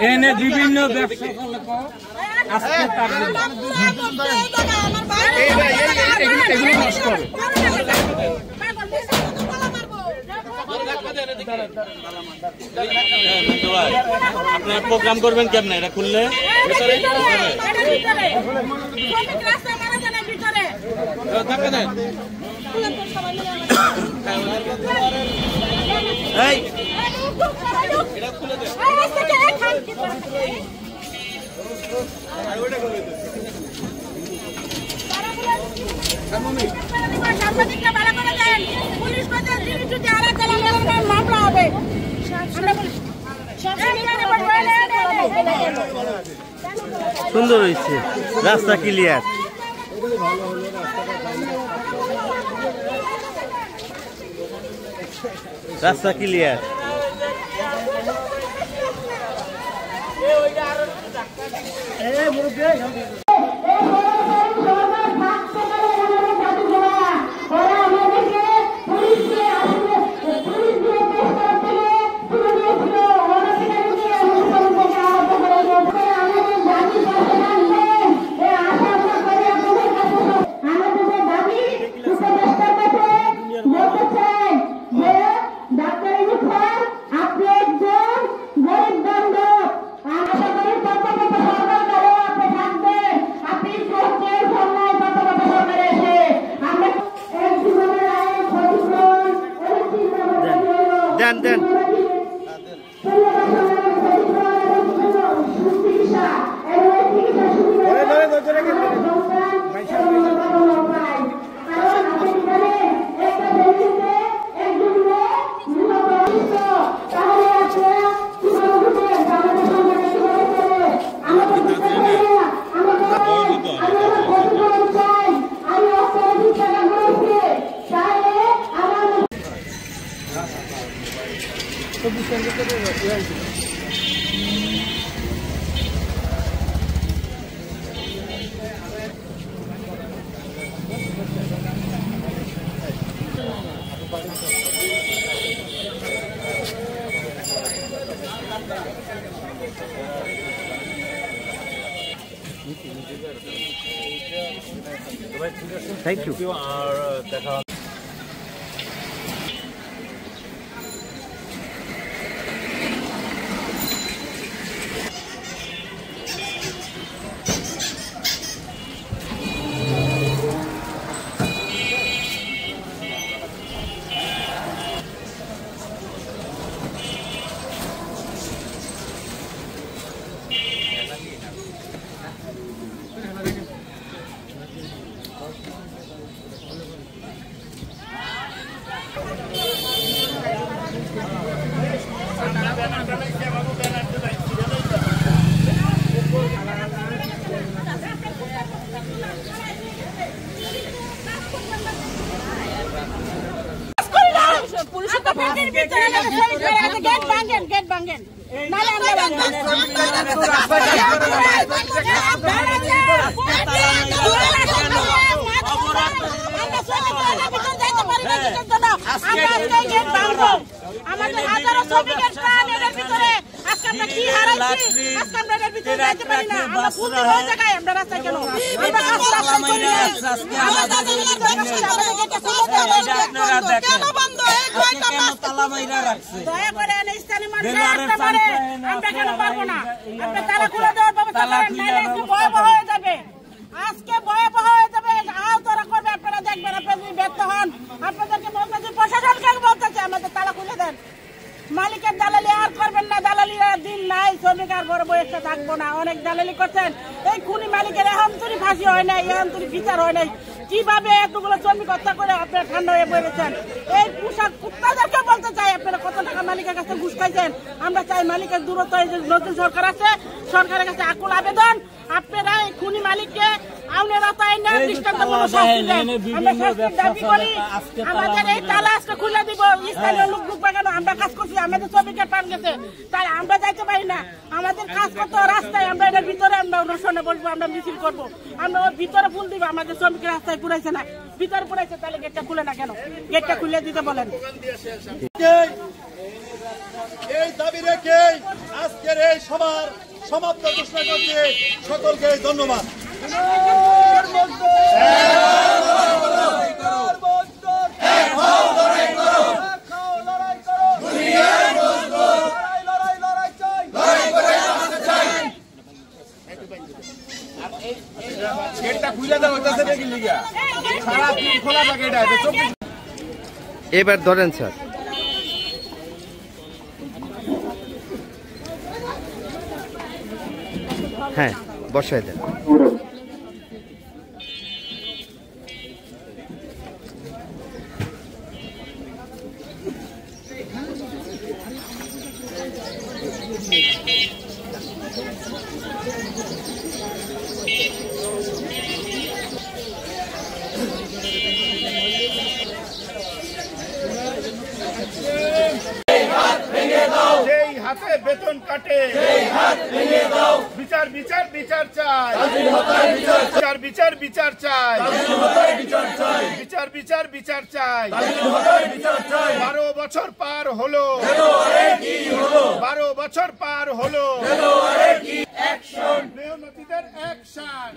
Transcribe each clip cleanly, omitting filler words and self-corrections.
এনে বিভিন্ন ব্যবসা আজকে আপনার প্রোগ্রাম করবেন কেমন এটা খুললে সুন্দর হয়েছে রাস্তা ক্লিয়ার রাস্তা clear then Thank you. Get bangen. আমাদের হাজারো শ্রমিকের প্রাণ এর ভিতরে আজকে আমরা কি হারাইছি আজকে আমরা এর ভিতরে যাইতে পারি না আমরা ফুল হয়ে জায়গায় আমরা রাস্তায় কেন আমরা রাস্তা করি আপনারা দেখেন কেন বন্ধ এই কয়টা মাস তালা মাইরা রাখছে দয়া করে স্থানীয় মানুষ একটা পারে আমরা কেন পারবো না আপনি তালা খুলে দেওয়ার ব্যবস্থা করেন নাইলে আজকে ভয়াবহ হয়ে যাবে আজকে ভয়াবহ হয়ে যাবে আওতারা করবে আপনারা দেখবেন আপনারা যদি ব্যর্থ হন আপনাদেরকে বলতেছি প্রশাসনকে বলতেছে আমাদের তালা খুলে দেন মালিকের দালালি আর করবেন না দালালির দিন নাই শ্রমিক আর বড় বয়সে থাকবো না অনেক দালালি করছেন এই খুনি মালিকের এখন তুই ফাঁসি হয় নাই এখন তুই বিচার হয় নাই কিভাবে এতগুলো শ্রমিক হত্যা করে আপনারা ঠান্ডা হয়ে পড়েছেন এই পোশাক কুত্তাদেরকে বলতে চাই আপনারা কত টাকা মালিকের কাছে ঘুষ খাইছেন আমরা চাই মালিকের দূরত্ব এই যে নতুন সরকার আছে সরকারের কাছে আকুল আবেদন আপনারা এই খুনি মালিককে আউনেরা তাই না দৃষ্টান্তমূলক শাস্তি দেন আমরা শাস্তির দাবি করি আমাদের এই তালা আজকে খুলে দিব স্থানীয় লোক ঢুকবে কেন আমরা কাজ করছি আমাদের শ্রমিকের প্রাণ গেছে তাই আমরা যাইতে পারি না আমাদের কাজ করতে রাস্তায় আমরা এটার ভিতরে আমরা অনুষ্ঠানে বলবো আমরা মিছিল করবো আমরা ওর ভিতরে ফুল দিব আমাদের শ্রমিকের রাস্তায় পুরাইছে না ভিতরে পুরাইছে তাহলে গেটটা খুলে না কেন গেটটা খুলে দিতে বলেন এই দাবি রেখে আজকের এই সভার সমাপ্ত ঘোষণা করতে সকলকে ধন্যবাদ। এবার ধরেন স্যার। হ্যাঁ, বসায় দেন। হাতে বেতন কাটে বিচার বিচার বিচার চাই, বিচার বিচার বিচার চাই, বিচার বিচার বিচার চাই। 12 বছর পার হলো, 12 বছর পার হলো, মেহনতিদের অ্যাকশন,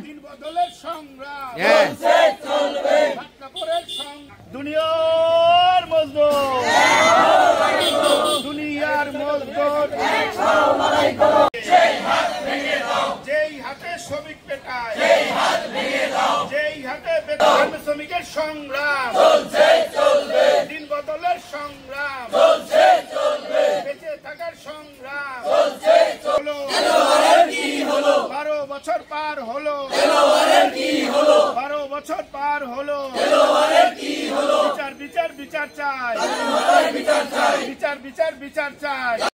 দিন বদলের সংগ্রাম, কাপড়ের সংগ্রাম, দুনিয়ার মজদুর, দুনিয়ার মজদুর, যেই হাতে শ্রমিক পেটায়, যেই হাতে বেতন শ্রমিকের সংগ্রাম,